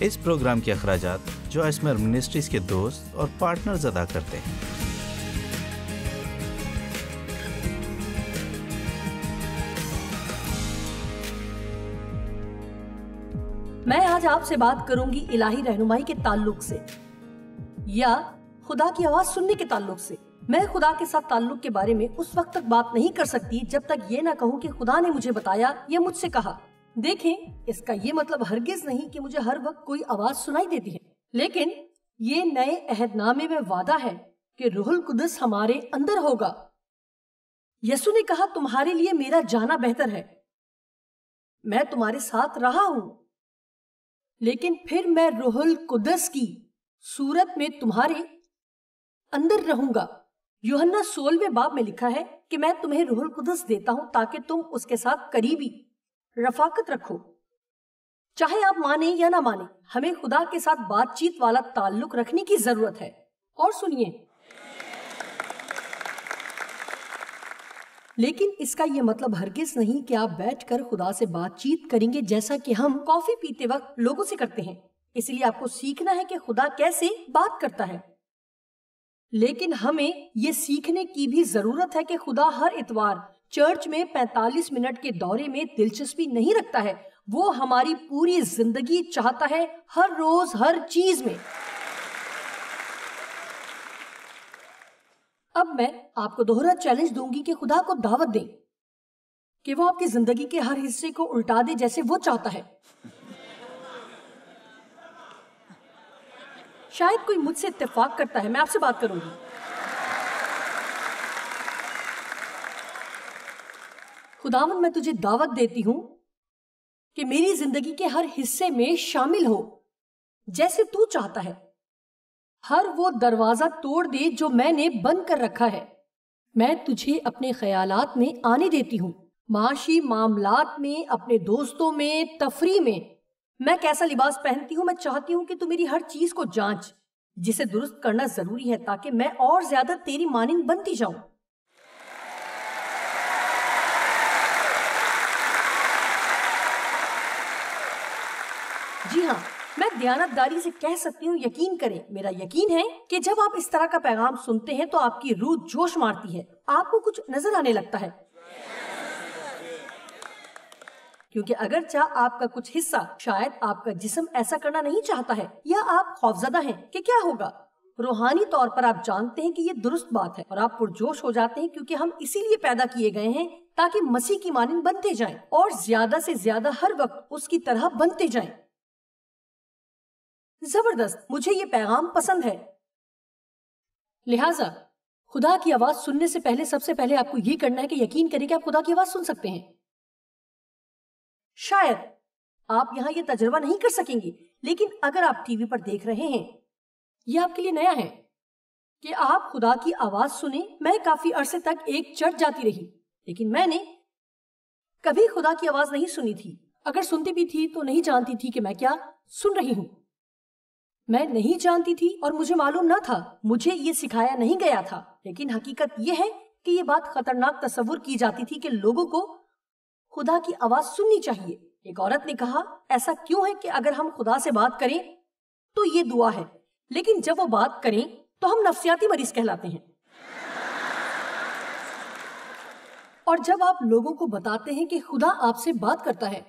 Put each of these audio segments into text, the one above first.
اس programme کے اخراجات جو اسمر منسٹریز کے دوست اور پارٹنرز ادا کرتے ہیں۔ میں آج آپ سے بات کروں گی الہی رہنمائی کے تعلق سے یا خدا کی آواز سننے کے تعلق سے۔ میں خدا کے ساتھ تعلق کے بارے میں اس وقت تک بات نہیں کر سکتی جب تک یہ نہ کہوں کہ خدا نے مجھے بتایا یا مجھ سے کہا۔ دیکھیں، اس کا یہ مطلب ہرگز نہیں کہ مجھے ہر وقت کوئی آواز سنائی دیتی ہے، لیکن یہ نئے عہد نامے میں وعدہ ہے کہ روح القدس ہمارے اندر ہوگا۔ یسوع نے کہا، تمہارے لیے میرا جانا بہتر ہے، میں تمہارے ساتھ رہا ہوں، لیکن پھر میں روح القدس کی صورت میں تمہارے اندر رہوں گا۔ یوحنا 16 باب میں لکھا ہے کہ میں تمہیں روح القدس دیتا ہوں تاکہ تم اس کے ساتھ قریبی رفاقت رکھو۔ چاہے آپ مانیں یا نہ مانیں، ہمیں خدا کے ساتھ بات چیت والا تعلق رکھنے کی ضرورت ہے۔ اور سنیے، لیکن اس کا یہ مطلب ہرگز نہیں کہ آپ بیٹھ کر خدا سے بات چیت کریں گے جیسا کہ ہم کافی پیتے وقت لوگوں سے کرتے ہیں۔ اس لیے آپ کو سیکھنا ہے کہ خدا کیسے بات کرتا ہے، لیکن ہمیں یہ سیکھنے کی بھی ضرورت ہے کہ خدا ہر اتوار چرچ میں 45 منٹ کے دورے میں دلچسپی نہیں رکھتا ہے، وہ ہماری پوری زندگی چاہتا ہے، ہر روز ہر چیز میں۔ اب میں آپ کو دوہرا چیلنج دوں گی کہ خدا کو دعوت دیں کہ وہ آپ کی زندگی کے ہر حصے کو الٹا دے جیسے وہ چاہتا ہے۔ شاید کوئی مجھ سے اتفاق کرتا ہے، میں آپ سے بات کروں گی۔ خداوند، میں تجھے دعوت دیتی ہوں کہ میری زندگی کے ہر حصے میں شامل ہو جیسے تو چاہتا ہے۔ ہر وہ دروازہ توڑ دے جو میں نے بند کر رکھا ہے۔ میں تجھے اپنے خیالات میں آنے دیتی ہوں، معاشی معاملات میں، اپنے دوستوں میں، تفریح میں کیسا لباس پہنتی ہوں۔ میں چاہتی ہوں کہ تو میری ہر چیز کو جانچ، جسے درست کرنا ضروری ہے تاکہ میں اور زیادہ تیری مانند بنتی جاؤں۔ جی ہاں، میں دیانتداری سے کہہ سکتی ہوں، یقین کریں، میرا یقین ہے کہ جب آپ اس طرح کا پیغام سنتے ہیں تو آپ کی روح جوش مارتی ہے، آپ کو کچھ نظر آنے لگتا ہے، کیونکہ اگرچہ آپ کا کچھ حصہ، شاید آپ کا جسم ایسا کرنا نہیں چاہتا ہے، یا آپ خوفزدہ ہیں کہ کیا ہوگا، روحانی طور پر آپ جانتے ہیں کہ یہ درست بات ہے، اور آپ پرجوش ہو جاتے ہیں کیونکہ ہم اسی لیے پیدا کیے گئے ہیں تاکہ مسیح کی مانند بنتے جائیں اور زیادہ سے زیادہ ہر وقت اس کی طرح بنتے جائیں۔ زبردست، مجھے یہ پیغام پسند ہے۔ لہٰذا خدا کی آواز سننے سے پہلے سب سے پہلے آپ کو یہ کرنا ہے کہ یقین کریں کہ آپ خدا کی آواز سن سکتے ہیں۔ شاید آپ یہاں یہ تجربہ نہیں کر سکیں گے، لیکن اگر آپ ٹی وی پر دیکھ رہے ہیں، یہ آپ کے لیے نیا ہے کہ آپ خدا کی آواز سنیں۔ میں کافی عرصے تک ایک چرچ جاتی رہی، لیکن میں نے کبھی خدا کی آواز نہیں سنی تھی۔ اگر سنتی بھی تھی تو نہیں جانتی تھی کہ میں کیا سن رہی ہوں۔ میں نہیں جانتی تھی اور مجھے معلوم نہ تھا، مجھے یہ سکھایا نہیں گیا تھا، لیکن حقیقت یہ ہے کہ یہ بات خطرناک تصور کی جاتی تھی کہ لوگوں کو خدا کی آواز سننی چاہیے۔ ایک عورت نے کہا، ایسا کیوں ہے کہ اگر ہم خدا سے بات کریں تو یہ دعا ہے، لیکن جب وہ بات کریں تو ہم نفسیاتی مریض کہلاتے ہیں۔ اور جب آپ لوگوں کو بتاتے ہیں کہ خدا آپ سے بات کرتا ہے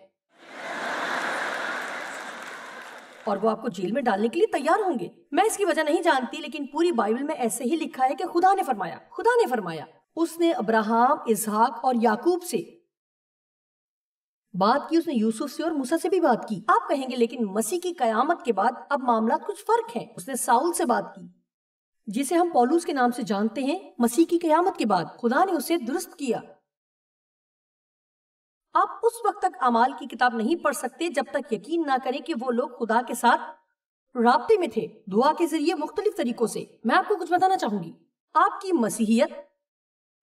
اور وہ آپ کو جیل میں ڈالنے کے لیے تیار ہوں گے، میں اس کی وجہ نہیں جانتی، لیکن پوری بائبل میں ایسے ہی لکھا ہے کہ خدا نے فرمایا، اس نے ابراہیم، اسحاق اور یعقوب سے بات کی، اس نے یوسف سے اور موسیٰ سے بھی بات کی۔ آپ کہیں گے لیکن مسیح کی قیامت کے بعد اب معاملات کچھ فرق ہیں۔ اس نے ساؤل سے بات کی، جسے ہم پولس کے نام سے جانتے ہیں۔ مسیح کی قیامت کے بعد خدا نے اسے درست کیا۔ آپ اس وقت تک اعمال کی کتاب نہیں پڑھ سکتے جب تک یقین نہ کریں کہ وہ لوگ خدا کے ساتھ رابطے میں تھے، دعا کے ذریعے مختلف طریقوں سے۔ میں آپ کو کچھ بتانا چاہوں گی، آپ کی مسیحیت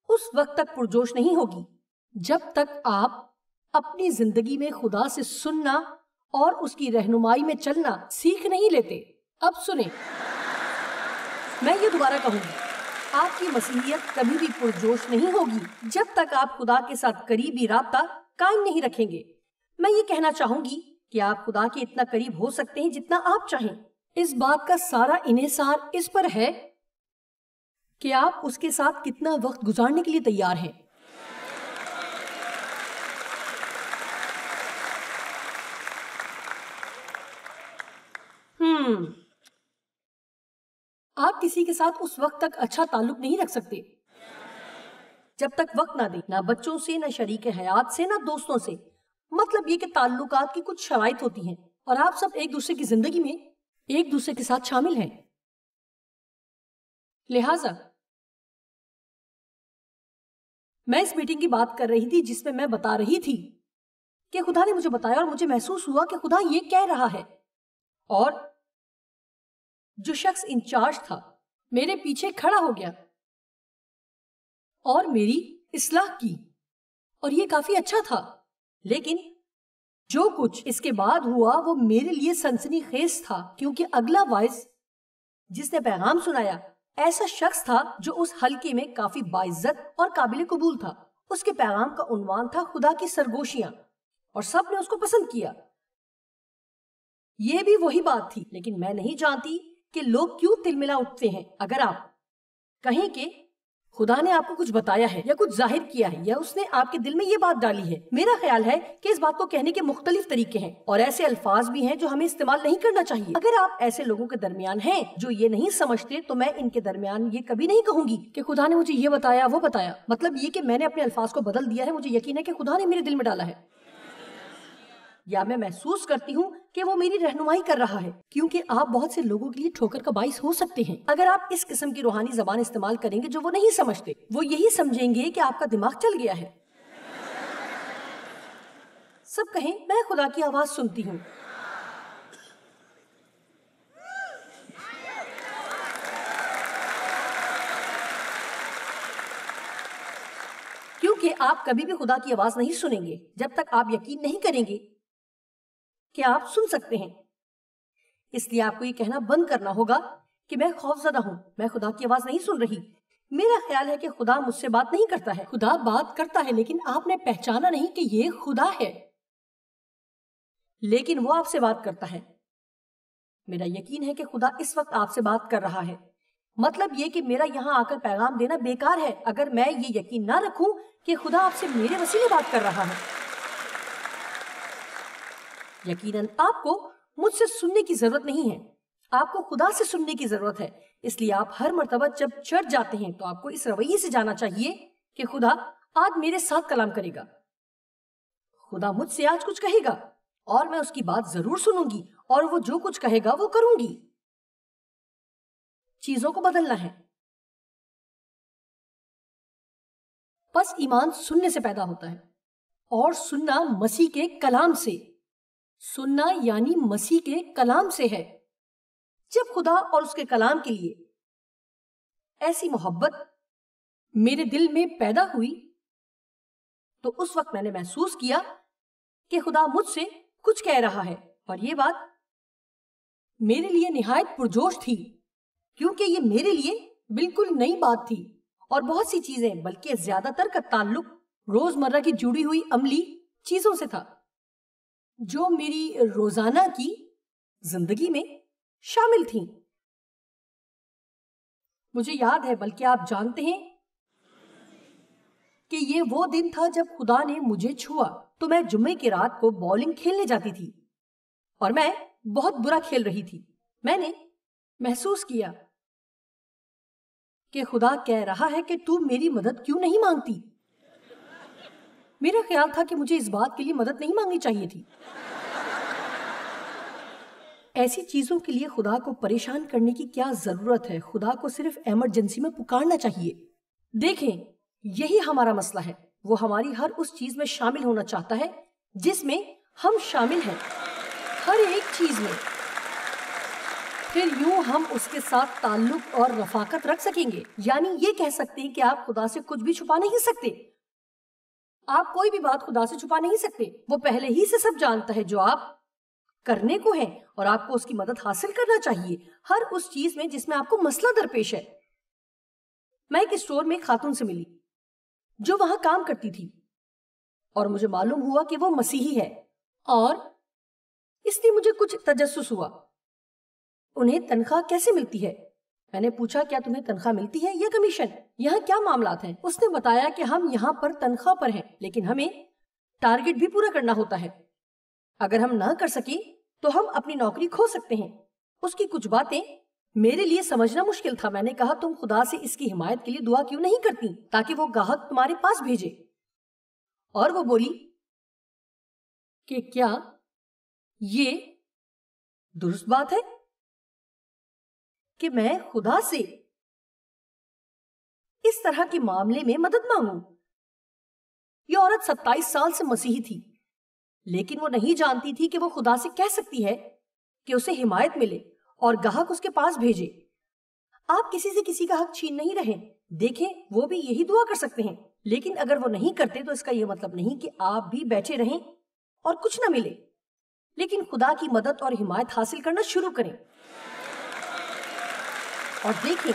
اس وقت تک پرجوش نہیں ہوگی جب تک آپ اپنی زندگی میں خدا سے سننا اور اس کی رہنمائی میں چلنا سیکھ نہیں لیتے۔ اب سنیں، میں یہ دوبارہ کہوں گی، آپ کی مسیحیت کبھی بھی پرجوش نہیں ہوگی جب تک آپ خدا کے ساتھ قریبی رابطہ قائم نہیں رکھیں گے۔ میں یہ کہنا چاہوں گی کہ آپ خدا کے اتنا قریب ہو سکتے ہیں جتنا آپ چاہیں. اس بات کا سارا انحصار اس پر ہے کہ آپ اس کے ساتھ کتنا وقت گزارنے کے لیے تیار ہیں. آپ کسی کے ساتھ اس وقت تک اچھا تعلق نہیں رکھ سکتے جب تک وقت نہ دیں، نہ بچوں سے، نہ شریک حیات سے، نہ دوستوں سے. مطلب یہ کہ تعلقات کی کچھ شرائط ہوتی ہیں اور آپ سب ایک دوسرے کی زندگی میں ایک دوسرے کے ساتھ شامل ہیں. لہٰذا میں اس میٹنگ کی بات کر رہی تھی جس میں بتا رہی تھی کہ خدا نے مجھے بتایا اور مجھے محسوس ہوا کہ خدا یہ کہہ رہا ہے، اور جو شخص انچارج تھا میرے پیچھے کھڑا ہو گیا اور میری اصلاح کی، اور یہ کافی اچھا تھا. لیکن جو کچھ اس کے بعد ہوا وہ میرے لیے سنسنی خیز تھا، کیونکہ اگلا وائس جس نے پیغام سنایا ایسا شخص تھا جو اس حلقے میں کافی باعزت اور قابل قبول تھا. اس کے پیغام کا عنوان تھا خدا کی سرگوشیاں، اور سب نے اس کو پسند کیا. یہ بھی وہی بات تھی، لیکن میں نہیں جانتی کہ لوگ کیوں تلملا اٹھتے ہیں اگر آپ کہیں کہ خدا نے آپ کو کچھ بتایا ہے یا کچھ ظاہر کیا ہے یا اس نے آپ کے دل میں یہ بات ڈالی ہے. میرا خیال ہے کہ اس بات کو کہنے کے مختلف طریقے ہیں اور ایسے الفاظ بھی ہیں جو ہمیں استعمال نہیں کرنا چاہیے. اگر آپ ایسے لوگوں کے درمیان ہیں جو یہ نہیں سمجھتے تو میں ان کے درمیان یہ کبھی نہیں کہوں گی کہ خدا نے مجھے یہ بتایا وہ بتایا. مطلب یہ کہ میں نے اپنے الفاظ کو بدل دیا ہے. مجھے یقین ہے کہ خدا نے میرے دل میں ڈالا ہے، یا میں محسوس کرتی ہوں کہ وہ میری رہنمائی کر رہا ہے، کیونکہ آپ بہت سے لوگوں کے لیے ٹھوکر کا باعث ہو سکتے ہیں اگر آپ اس قسم کی روحانی زبان استعمال کریں گے جو وہ نہیں سمجھتے. وہ یہی سمجھیں گے کہ آپ کا دماغ چل گیا ہے. سب کہیں میں خدا کی آواز سنتی ہوں. کیونکہ آپ کبھی بھی خدا کی آواز نہیں سنیں گے جب تک آپ یقین نہیں کریں گے کہ آپ سن سکتے ہیں. اس لیے آپ کو یہ کہنا بند کرنا ہوگا کہ میں خوف زدہ ہوں، میں خدا کی آواز نہیں سن رہی. میرا خیال ہے کہ خدا مجھ سے بات نہیں کرتا ہے. خدا بات کرتا ہے لیکن آپ نے پہچانا نہیں کہ یہ خدا ہے، لیکن وہ آپ سے بات کرتا ہے. میرا یقین ہے کہ خدا اس وقت آپ سے بات کر رہا ہے. مطلب یہ کہ میرا یہاں آ کر پیغام دینا بیکار ہے اگر میں یہ یقین نہ رکھوں کہ خدا آپ سے میرے وسیلے بات کر رہا ہے. یقیناً آپ کو مجھ سے سننے کی ضرورت نہیں ہے، آپ کو خدا سے سننے کی ضرورت ہے. اس لیے آپ ہر مرتبہ جب چرچ جاتے ہیں تو آپ کو اس رویے سے جانا چاہیے کہ خدا آج میرے ساتھ کلام کرے گا، خدا مجھ سے آج کچھ کہے گا اور میں اس کی بات ضرور سنوں گی، اور وہ جو کچھ کہے گا وہ کروں گی. چیزوں کو بدلنا ہے. بس ایمان سننے سے پیدا ہوتا ہے، اور سننا مسیح کے کلام سے. سننا یعنی مسیح کے کلام سے ہے. جب خدا اور اس کے کلام کے لیے ایسی محبت میرے دل میں پیدا ہوئی تو اس وقت میں نے محسوس کیا کہ خدا مجھ سے کچھ کہہ رہا ہے. اور یہ بات میرے لیے نہایت پرجوش تھی کیونکہ یہ میرے لیے بالکل نئی بات تھی، اور بہت سی چیزیں بلکہ زیادہ تر کا تعلق روزمرہ کی جڑی ہوئی عملی چیزوں سے تھا جو میری روزانہ کی زندگی میں شامل تھیں. مجھے یاد ہے، بلکہ آپ جانتے ہیں کہ یہ وہ دن تھا جب خدا نے مجھے چھوا. تو میں جمعے کی رات کو بولنگ کھیلنے جاتی تھی اور میں بہت برا کھیل رہی تھی. میں نے محسوس کیا کہ خدا کہہ رہا ہے کہ تو میری مدد کیوں نہیں مانگتی. میرا خیال تھا کہ مجھے اس بات کے لیے مدد نہیں مانگنی چاہیے تھی. ایسی چیزوں کے لیے خدا کو پریشان کرنے کی کیا ضرورت ہے؟ خدا کو صرف ایمرجنسی میں پکارنا چاہیے. دیکھیں، یہی ہمارا مسئلہ ہے. وہ ہماری ہر اس چیز میں شامل ہونا چاہتا ہے جس میں ہم شامل ہیں، ہر ایک چیز میں. پھر یوں ہم اس کے ساتھ تعلق اور رفاقت رکھ سکیں گے. یعنی یہ کہہ سکتے ہیں کہ آپ خدا سے کچھ بھی چھپا نہیں سکتے. آپ کوئی بھی بات خدا سے چھپا نہیں سکتے. وہ پہلے ہی سے سب جانتا ہے جو آپ کرنے کو ہیں، اور آپ کو اس کی مدد حاصل کرنا چاہیے ہر اس چیز میں جس میں آپ کو مسئلہ درپیش ہے. میں ایک اسٹور میں ایک خاتون سے ملی جو وہاں کام کرتی تھی، اور مجھے معلوم ہوا کہ وہ مسیحی ہے اور اس لیے مجھے کچھ تجسس ہوا. انہیں تنخواہ کیسے ملتی ہے؟ میں نے پوچھا کیا تمہیں تنخواہ ملتی ہے یا کمیشن؟ یہاں کیا معاملات ہیں؟ اس نے بتایا کہ ہم یہاں پر تنخواہ پر ہیں لیکن ہمیں ٹارگٹ بھی پورا کرنا ہوتا ہے. اگر ہم نہ کر سکیں تو ہم اپنی نوکری کھو سکتے ہیں. اس کی کچھ باتیں میرے لیے سمجھنا مشکل تھا. میں نے کہا تم خدا سے اس کی حمایت کے لیے دعا کیوں نہیں کرتی تاکہ وہ گاہک تمہارے پاس بھیجے؟ اور وہ بولی کہ کیا یہ درست بات ہے کہ میں خدا سے اس طرح کے معاملے میں مدد مانگوں؟ یہ عورت 27 سال سے مسیحی تھی لیکن وہ نہیں جانتی تھی کہ وہ خدا سے کہہ سکتی ہے کہ اسے حمایت ملے اور گاہک اس کے پاس بھیجے. آپ کسی سے کسی کا حق چھین نہیں رہے. دیکھیں وہ بھی یہی دعا کر سکتے ہیں لیکن اگر وہ نہیں کرتے تو اس کا یہ مطلب نہیں کہ آپ بھی بیٹھے رہیں اور کچھ نہ ملے. لیکن خدا کی مدد اور حمایت حاصل کرنا شروع کریں اور دیکھیں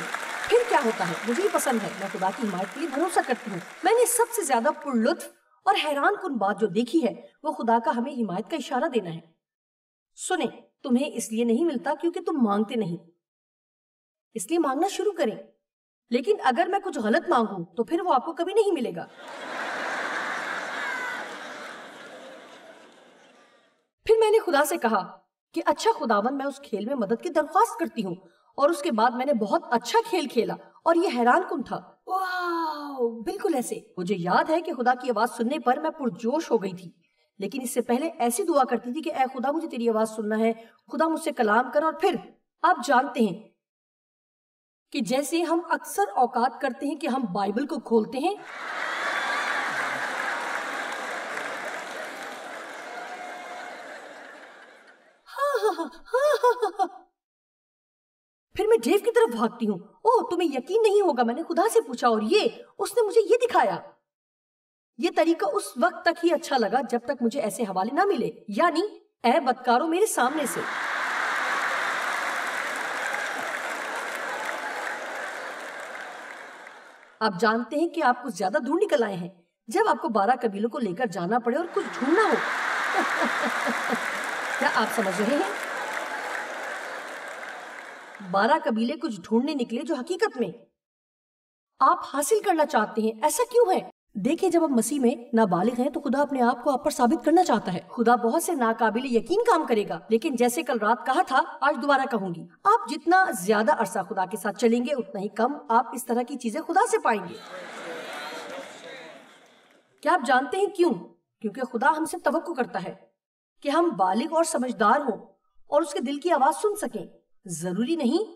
پھر کیا ہوتا ہے. مجھے پسند ہے. میں خدا کی حمایت کے لیے بھروسہ کرتی ہوں. میں نے سب سے زیادہ پر لطف اور حیران کن بات جو دیکھی ہے وہ خدا کا ہمیں حمایت کا اشارہ دینا ہے. سنیں، تمہیں اس لیے نہیں ملتا کیونکہ تم مانگتے نہیں، اس لیے مانگنا شروع کریں. لیکن اگر میں کچھ غلط مانگوں تو پھر وہ آپ کو کبھی نہیں ملے گا. پھر میں نے خدا سے کہا کہ اچھا خداوند، میں اس کھیل میں مدد کی درخواست کرتی ہوں. اور اس کے بعد میں نے بہت اچھا کھیل کھیلا اور یہ حیران کن تھا. واو، بالکل ایسے. مجھے یاد ہے کہ خدا کی آواز سننے پر میں پرجوش ہو گئی تھی لیکن اس سے پہلے ایسی دعا کرتی تھی کہ اے خدا مجھے تیری آواز سننا ہے، خدا مجھ سے کلام کر. اور پھر آپ جانتے ہیں کہ جیسے ہم اکثر اوقات کرتے ہیں کہ ہم بائبل کو کھولتے ہیں پھر میں ڈیو کی طرف بھاگتی ہوں. اوہ تمہیں یقین نہیں ہوگا، میں نے خدا سے پوچھا اور اس نے مجھے یہ دکھایا. یہ طریقہ اس وقت تک ہی اچھا لگا جب تک مجھے ایسے حوالے نہ ملے، یعنی اے بدکاروں میرے سامنے سے. آپ جانتے ہیں کہ آپ کچھ زیادہ دور نکل آئے ہیں جب آپ کو 12 قبیلوں کو لے کر جانا پڑے اور کچھ ڈھونڈنا ہو. کیا آپ سمجھ رہے ہیں؟ 12 قبیلے کچھ ڈھونڈنے نکلے جو حقیقت میں آپ حاصل کرنا چاہتے ہیں. ایسا کیوں ہے؟ دیکھیں جب ہم مسیح میں نابالغ ہیں تو خدا اپنے آپ کو آپ پر ثابت کرنا چاہتا ہے. خدا بہت سے ناقابل یقین کام کرے گا لیکن جیسے کل رات کہا تھا آج دوبارہ کہوں گی، آپ جتنا زیادہ عرصہ خدا کے ساتھ چلیں گے اتنا ہی کم آپ اس طرح کی چیزیں خدا سے پائیں گے. کیا آپ جانتے ہیں کیوں؟ کیونکہ خدا ہم سے توقع کرتا ہے کہ ہم بالغ اور سمجھدار ہوں اور اس کے دل کی آواز سن سکیں. ضروری نہیں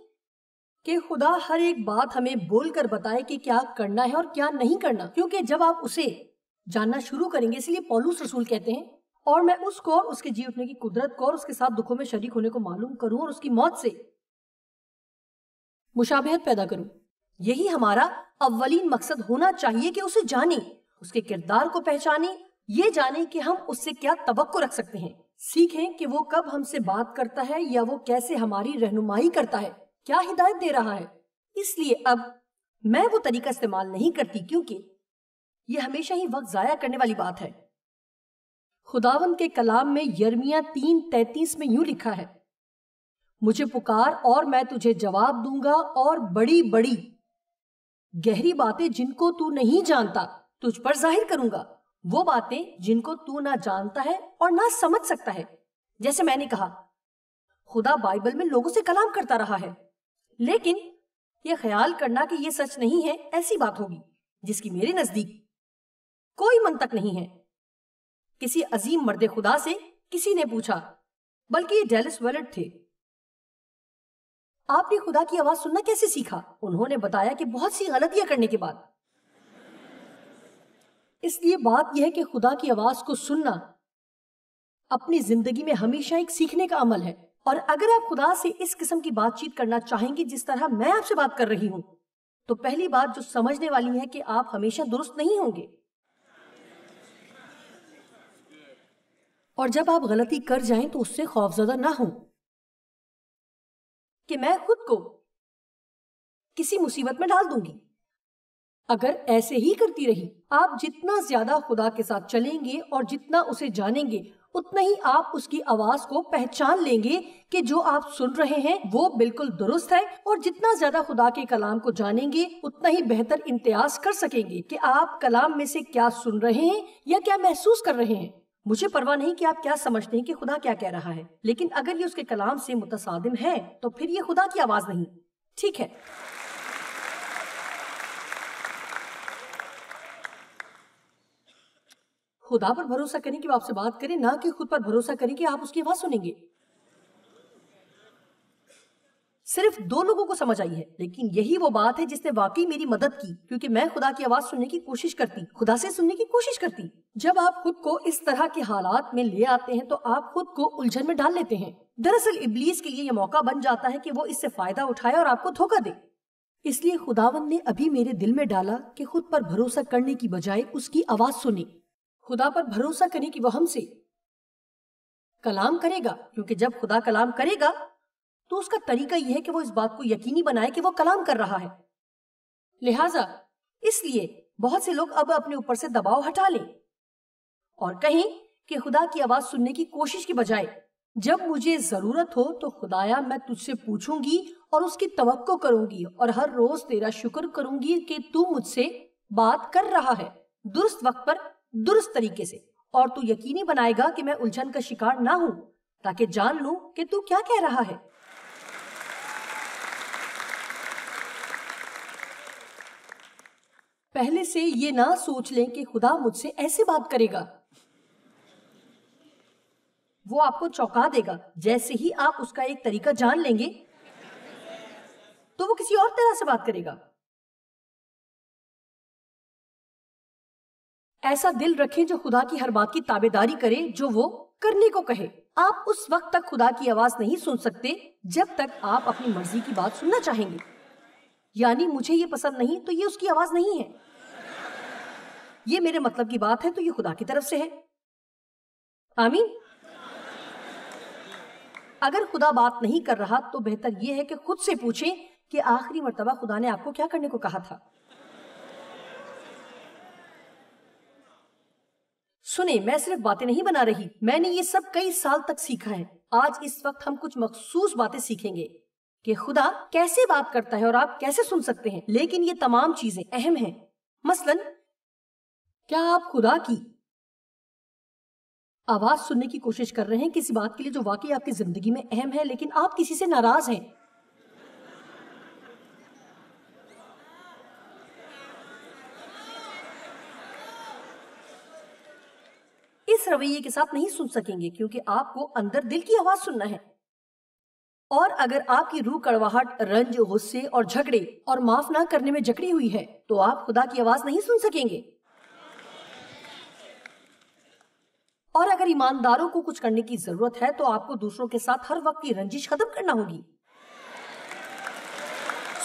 کہ خدا ہر ایک بات ہمیں بول کر بتائے کہ کیا کرنا ہے اور کیا نہیں کرنا، کیونکہ جب آپ اسے جاننا شروع کریں گے، اس لیے پولس رسول کہتے ہیں اور میں اس کو اور اس کے جی اٹھنے کی قدرت کو اور اس کے ساتھ دکھوں میں شریک ہونے کو معلوم کروں اور اس کی موت سے مشابہت پیدا کروں. یہی ہمارا اولین مقصد ہونا چاہیے کہ اسے جانیں، اس کے کردار کو پہچانیں، یہ جانیں کہ ہم اس سے کیا توقع رکھ سکتے ہیں. سیکھیں کہ وہ کب ہم سے بات کرتا ہے یا وہ کیسے ہماری رہنمائی کرتا ہے، کیا ہدایت دے رہا ہے. اس لیے اب میں وہ طریقہ استعمال نہیں کرتی کیونکہ یہ ہمیشہ ہی وقت ضائع کرنے والی بات ہے. خداوند کے کلام میں یرمیہ 3:33 میں یوں لکھا ہے، مجھے پکار اور میں تجھے جواب دوں گا اور بڑی بڑی گہری باتیں جن کو تو نہیں جانتا تجھ پر ظاہر کروں گا. وہ باتیں جن کو تو نہ جانتا ہے اور نہ سمجھ سکتا ہے. جیسے میں نے کہا خدا بائبل میں لوگوں سے کلام کرتا رہا ہے لیکن یہ خیال کرنا کہ یہ سچ نہیں ہے ایسی بات ہوگی جس کی میرے نزدیک کوئی منطق نہیں ہے. کسی عظیم مرد خدا سے کسی نے پوچھا، بلکہ یہ ڈیلس ویلٹ تھے، آپ نے خدا کی آواز سننا کیسے سیکھا؟ انہوں نے بتایا کہ بہت سی غلطیاں کرنے کے بعد. اس لیے بات یہ ہے کہ خدا کی آواز کو سننا اپنی زندگی میں ہمیشہ ایک سیکھنے کا عمل ہے. اور اگر آپ خدا سے اس قسم کی بات چیت کرنا چاہیں گے جس طرح میں آپ سے بات کر رہی ہوں تو پہلی بات جو سمجھنے والی ہے کہ آپ ہمیشہ درست نہیں ہوں گے. اور جب آپ غلطی کر جائیں تو اس سے خوفزدہ نہ ہوں کہ میں خود کو کسی مصیبت میں ڈال دوں گی. اگر ایسے ہی کرتی رہی، آپ جتنا زیادہ خدا کے ساتھ چلیں گے اور جتنا اسے جانیں گے اتنا ہی آپ اس کی آواز کو پہچان لیں گے کہ جو آپ سن رہے ہیں وہ بالکل درست ہے، اور جتنا زیادہ خدا کے کلام کو جانیں گے اتنا ہی بہتر امتیاز کر سکیں گے کہ آپ کلام میں سے کیا سن رہے ہیں یا کیا محسوس کر رہے ہیں۔ مجھے پرواہ نہیں کہ آپ کیا سمجھتے ہیں کہ خدا کیا کہہ رہا ہے، لیکن اگر یہ اس کے کلام سے متصادم ہے تو پھر یہ خدا کی آواز نہیں۔ ٹھیک ہے، خدا پر بھروسہ کریں کہ وہ آپ سے بات کریں، نہ کہ خود پر بھروسہ کریں کہ آپ اس کی آواز سنیں گے۔ صرف 2 لوگوں کو سمجھ آئی ہے، لیکن یہی وہ بات ہے جس نے واقعی میری مدد کی، کیونکہ میں خدا کی آواز سننے کی کوشش کرتی، خدا سے سننے کی کوشش کرتی۔ جب آپ خود کو اس طرح کے حالات میں لے آتے ہیں تو آپ خود کو الجھن میں ڈال لیتے ہیں۔ دراصل ابلیس کے لیے یہ موقع بن جاتا ہے کہ وہ اس سے فائدہ اٹھائے اور آپ کو دھوکہ دے۔ اس لیے خداوند نے ابھی میرے دل میں ڈالا کہ خود پر بھروسہ کرنے کی بجائے اس کی آواز سنیں۔ خدا پر بھروسہ کریں کہ وہ ہم سے کلام کرے گا، کیونکہ جب خدا کلام کرے گا تو اس کا طریقہ یہ ہے کہ وہ اس بات کو یقینی بنائے کہ وہ کلام کر رہا ہے۔ لہٰذا اس لیے بہت سے لوگ اب اپنے اوپر سے دباؤ ہٹا لیں اور کہیں کہ خدا کی آواز سننے کی کوشش کی بجائے جب مجھے ضرورت ہو تو خدایا میں تجھ سے پوچھوں گی اور اس کی توقع کروں گی اور ہر روز تیرا شکر کروں گی کہ تو مجھ سے بات کر رہا ہے درست وقت پر، درست طریقے سے، اور تو یقینی بنائے گا کہ میں الجھن کا شکار نہ ہوں، تاکہ جان لوں کہ تو کیا کہہ رہا ہے۔ پہلے سے یہ نہ سوچ لیں کہ خدا مجھ سے ایسے بات کرے گا۔ وہ آپ کو چونکا دے گا۔ جیسے ہی آپ اس کا ایک طریقہ جان لیں گے تو وہ کسی اور طرح سے بات کرے گا۔ ایسا دل رکھیں جو خدا کی ہر بات کی تابعداری کرے جو وہ کرنے کو کہے۔ آپ اس وقت تک خدا کی آواز نہیں سن سکتے جب تک آپ اپنی مرضی کی بات سننا چاہیں گے۔ یعنی مجھے یہ پسند نہیں تو یہ اس کی آواز نہیں ہے، یہ میرے مطلب کی بات ہے تو یہ خدا کی طرف سے ہے۔ آمین۔ اگر خدا بات نہیں کر رہا تو بہتر یہ ہے کہ خود سے پوچھیں کہ آخری مرتبہ خدا نے آپ کو کیا کرنے کو کہا تھا۔ سنیں، میں صرف باتیں نہیں بنا رہی، میں نے یہ سب کئی سال تک سیکھا ہے۔ آج اس وقت ہم کچھ مخصوص باتیں سیکھیں گے کہ خدا کیسے بات کرتا ہے اور آپ کیسے سن سکتے ہیں، لیکن یہ تمام چیزیں اہم ہیں۔ مثلاً کیا آپ خدا کی آواز سننے کی کوشش کر رہے ہیں کسی بات کے لیے جو واقعی آپ کی زندگی میں اہم ہے، لیکن آپ کسی سے ناراض ہیں؟ اس رویے کے ساتھ نہیں سن سکیں گے کیونکہ آپ کو اندر دل کی آواز سننا ہے۔ اور اگر آپ کی روح کڑواہٹ، رنج، غصے اور جھگڑے اور معاف نہ کرنے میں جکڑی ہوئی ہے تو آپ خدا کی آواز نہیں سن سکیں گے۔ اور اگر ایمانداروں کو کچھ کرنے کی ضرورت ہے تو آپ کو دوسروں کے ساتھ ہر وقت کی رنجش ختم کرنا ہوگی۔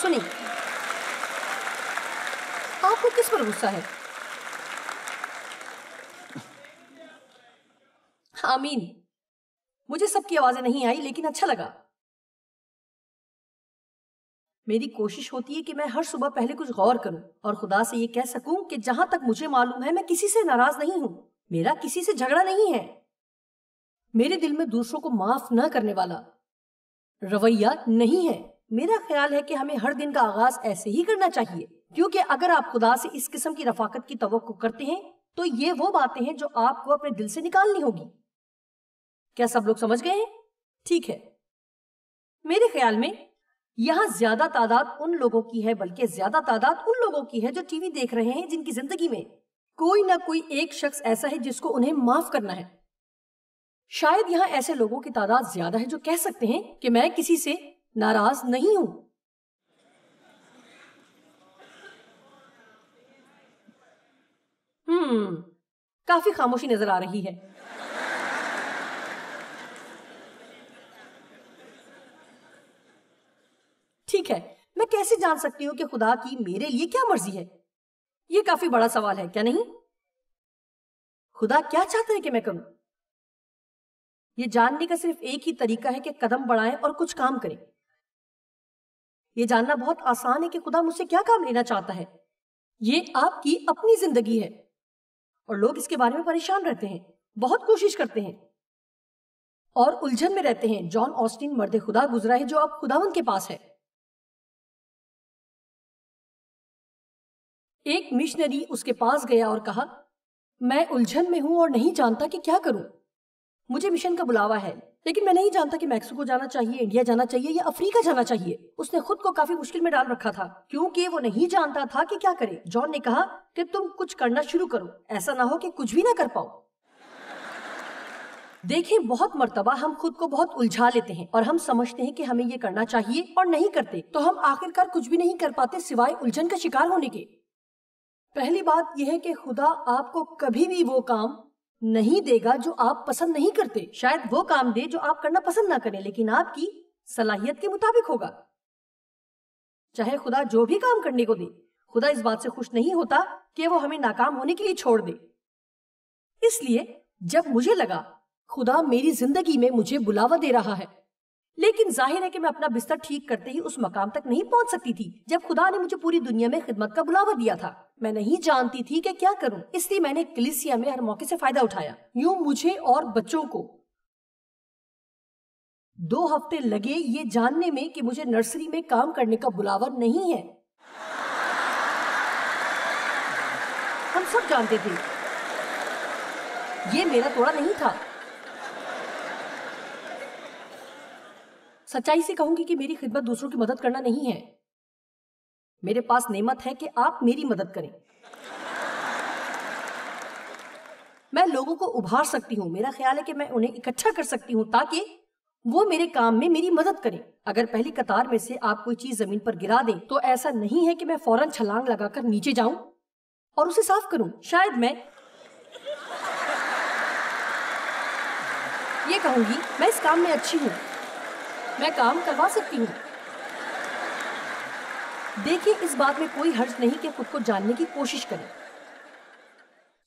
سنیں، آپ کو کس پر غصہ ہے؟ آمین۔ مجھے سب کی آوازیں نہیں آئی لیکن اچھا لگا۔ میری کوشش ہوتی ہے کہ میں ہر صبح پہلے کچھ غور کروں اور خدا سے یہ کہہ سکوں کہ جہاں تک مجھے معلوم ہے میں کسی سے ناراض نہیں ہوں، میرا کسی سے جھگڑا نہیں ہے، میرے دل میں دوسروں کو معاف نہ کرنے والا رویہ نہیں ہے۔ میرا خیال ہے کہ ہمیں ہر دن کا آغاز ایسے ہی کرنا چاہیے، کیونکہ اگر آپ خدا سے اس قسم کی رفاقت کی توقع کرتے ہیں تو یہ وہ باتیں ہیں جو آپ کو اپنے دل سے نکالنی ہوگی۔ کیا سب لوگ سمجھ گئے ہیں؟ ٹھیک ہے۔ میرے خیال میں یہاں زیادہ تعداد ان لوگوں کی ہے، بلکہ زیادہ تعداد ان لوگوں کی ہے جو ٹی وی دیکھ رہے ہیں جن کی زندگی میں کوئی نہ کوئی ایک شخص ایسا ہے جس کو انہیں معاف کرنا ہے۔ شاید یہاں ایسے لوگوں کی تعداد زیادہ ہے جو کہہ سکتے ہیں کہ میں کسی سے ناراض نہیں ہوں۔ کافی خاموشی نظر آ رہی ہے۔ ٹھیک ہے، میں کیسے جان سکتی ہوں کہ خدا کی میرے لیے کیا مرضی ہے؟ یہ کافی بڑا سوال ہے، کیا نہیں؟ خدا کیا چاہتا ہے کہ میں کروں؟ یہ جاننے کا صرف ایک ہی طریقہ ہے کہ قدم بڑھائیں اور کچھ کام کریں۔ یہ جاننا بہت آسان ہے کہ خدا مجھ سے کیا کام لینا چاہتا ہے۔ یہ آپ کی اپنی زندگی ہے اور لوگ اس کے بارے میں پریشان رہتے ہیں، بہت کوشش کرتے ہیں اور الجھن میں رہتے ہیں۔ جان آسٹن مرد خدا گزرا ہے جو اب خداوند کے پاس ہے۔ ایک مشنری اس کے پاس گیا اور کہا، میں الجھن میں ہوں اور نہیں جانتا کہ کیا کروں۔ مجھے مشن کا بلاوا ہے لیکن میں نہیں جانتا کہ میکسیکو جانا چاہیے، انڈیا جانا چاہیے یا افریقہ جانا چاہیے۔ اس نے خود کو کافی مشکل میں ڈال رکھا تھا کیونکہ وہ نہیں جانتا تھا کہ کیا کرے۔ جان نے کہا کہ تم کچھ کرنا شروع کرو، ایسا نہ ہو کہ کچھ بھی نہ کر پاؤ۔ دیکھیں، بہت مرتبہ ہم خود کو بہت الجھا لیتے ہیں اور ہم سمجھتے ہیں کہ ہمیں یہ کرنا چاہیے اور نہیں کرتے، تو ہم آخرکار کچھ بھی نہیں کر پاتے سوائے الجھن کا شکار ہونے کے۔ پہلی بات یہ ہے کہ خدا آپ کو کبھی بھی وہ کام نہیں دے گا جو آپ پسند نہیں کرتے۔ شاید وہ کام دے جو آپ کرنا پسند نہ کریں لیکن آپ کی صلاحیت کے مطابق ہوگا۔ چاہے خدا جو بھی کام کرنے کو دے، خدا اس بات سے خوش نہیں ہوتا کہ وہ ہمیں ناکام ہونے کے لیے چھوڑ دے۔ اس لیے جب مجھے لگا خدا میری زندگی میں مجھے بلاوا دے رہا ہے، لیکن ظاہر ہے کہ میں اپنا بستر ٹھیک کرتے ہی اس مقام تک نہیں پہنچ سکتی تھی جب خدا نے مجھے پوری دنیا میں خدمت کا بلاوا دیا تھا۔ میں نہیں جانتی تھی کہ کیا کروں، اس لیے میں نے کلیسیا میں ہر موقع سے فائدہ اٹھایا۔ یوں مجھے اور بچوں کو 2 ہفتے لگے یہ جاننے میں کہ مجھے نرسری میں کام کرنے کا بلاوا نہیں ہے۔ ہم سب جانتے تھے یہ میرا توڑا نہیں تھا۔ سچائی سے کہوں گی کہ میری خدمت دوسروں کی مدد کرنا نہیں ہے۔ میرے پاس نعمت ہے کہ آپ میری مدد کریں۔ میں لوگوں کو ابھار سکتی ہوں، میرا خیال ہے کہ میں انہیں اکٹھا کر سکتی ہوں تاکہ وہ میرے کام میں میری مدد کریں۔ اگر پہلی قطار میں سے آپ کوئی چیز زمین پر گرا دیں تو ایسا نہیں ہے کہ میں فوراً چھلانگ لگا کر نیچے جاؤں اور اسے صاف کروں۔ شاید میں یہ کہوں گی میں اس کام میں اچھی ہوں، میں کام کروا سکتی ہوں۔ دیکھیں، اس بات میں کوئی حرج نہیں کہ خود کو جاننے کی کوشش کریں۔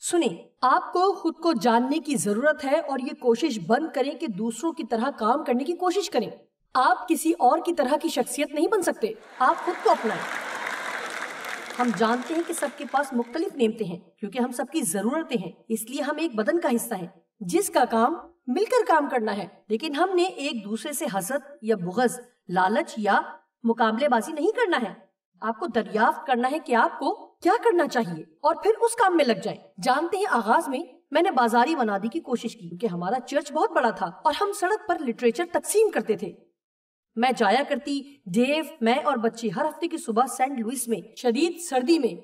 سنیں، آپ کو خود کو جاننے کی ضرورت ہے اور یہ کوشش بند کریں کہ دوسروں کی طرح کام کرنے کی کوشش کریں۔ آپ کسی اور کی طرح کی شخصیت نہیں بن سکتے، آپ خود کو اپنائیں۔ ہم جانتے ہیں کہ سب کے پاس مختلف نعمتیں ہیں کیونکہ ہم سب کی ضرورتیں ہیں، اس لیے ہم ایک بدن کا حصہ ہیں جس کا کام مل کر کام کرنا ہے۔ لیکن ہم نے ایک دوسرے سے حسد یا بغض، لالچ یا مقابلے بازی نہیں کرنا ہے۔ آپ کو دریافت کرنا ہے کہ آپ کو کیا کرنا چاہیے اور پھر اس کام میں لگ جائیں۔ جانتے ہیں، آغاز میں میں نے بازاری منادی کی کوشش کی کیونکہ ہمارا چرچ بہت بڑا تھا اور ہم سڑک پر لٹریچر تقسیم کرتے تھے۔ میں جایا کرتی، ڈیو، میں اور بچے ہر ہفتے کی صبح سینٹ لوئس میں شدید سردی میں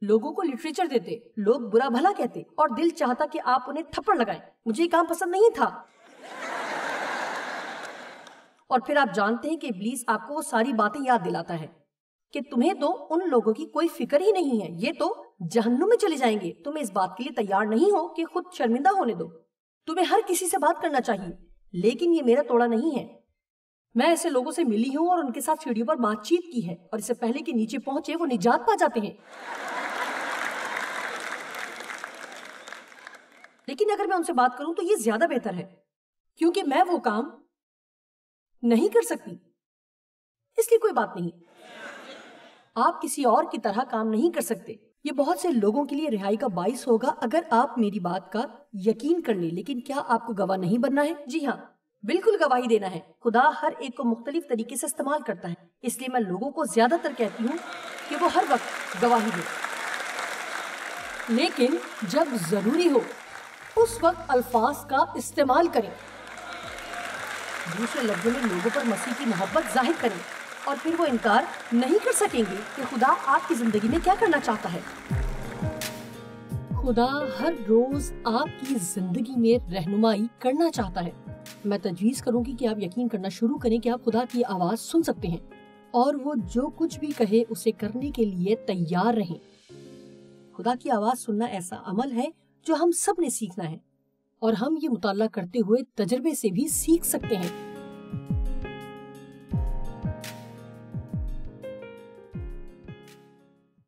لوگوں کو لٹریچر دیتے۔ لوگ برا بھلا کہتے اور دل چاہتا کہ آپ انہیں تھپڑ لگائیں۔ مجھے یہ کام پسند نہیں تھا۔ اور پھر آپ جانتے ہیں کہ ابلیس آپ کو وہ ساری باتیں یاد دلاتا ہے کہ تمہیں تو ان لوگوں کی کوئی فکر ہی نہیں ہے، یہ تو جہنم میں چلے جائیں گے۔ تم اس بات کے لیے تیار نہیں ہو کہ خود شرمندہ ہونے دو۔ تمہیں ہر کسی سے بات کرنا چاہیے، لیکن یہ میرا توڑا نہیں ہے۔ میں ایسے لوگوں سے ملی ہوں اور ان کے ساتھ سیڑھیوں پر بات چیت کی ہے اور اس سے پہلے کہ نیچے پہنچے وہ نجات پا جاتے ہیں۔ لیکن اگر میں ان سے بات کروں تو یہ زیادہ بہتر ہے کیونکہ میں وہ کام نہیں کر سکتی۔ اس لیے کوئی بات نہیں، آپ کسی اور کی طرح کام نہیں کر سکتے۔ یہ بہت سے لوگوں کے لیے رہائی کا باعث ہوگا اگر آپ میری بات کا یقین کر لیں، لیکن کیا آپ کو گواہ نہیں بننا ہے؟ جی ہاں، بالکل گواہی دینا ہے۔ خدا ہر ایک کو مختلف طریقے سے استعمال کرتا ہے، اس لیے میں لوگوں کو زیادہ تر کہتی ہوں کہ وہ ہر وقت گواہی دیں، لیکن جب ضروری ہو اس وقت الفاظ کا استعمال کریں۔ دوسرے لفظوں میں لوگوں پر مسیح کی محبت ظاہر کریں اور پھر وہ انکار نہیں کر سکیں گے کہ خدا آپ کی زندگی میں کیا کرنا چاہتا ہے۔ خدا ہر روز آپ کی زندگی میں رہنمائی کرنا چاہتا ہے۔ میں تجویز کروں گی کہ آپ یقین کرنا شروع کریں کہ آپ خدا کی آواز سن سکتے ہیں اور وہ جو کچھ بھی کہے اسے کرنے کے لیے تیار رہیں۔ خدا کی آواز سننا ایسا عمل ہے جو ہم سب نے سیکھنا ہے اور ہم یہ مطالعہ کرتے ہوئے تجربے سے بھی سیکھ سکتے ہیں۔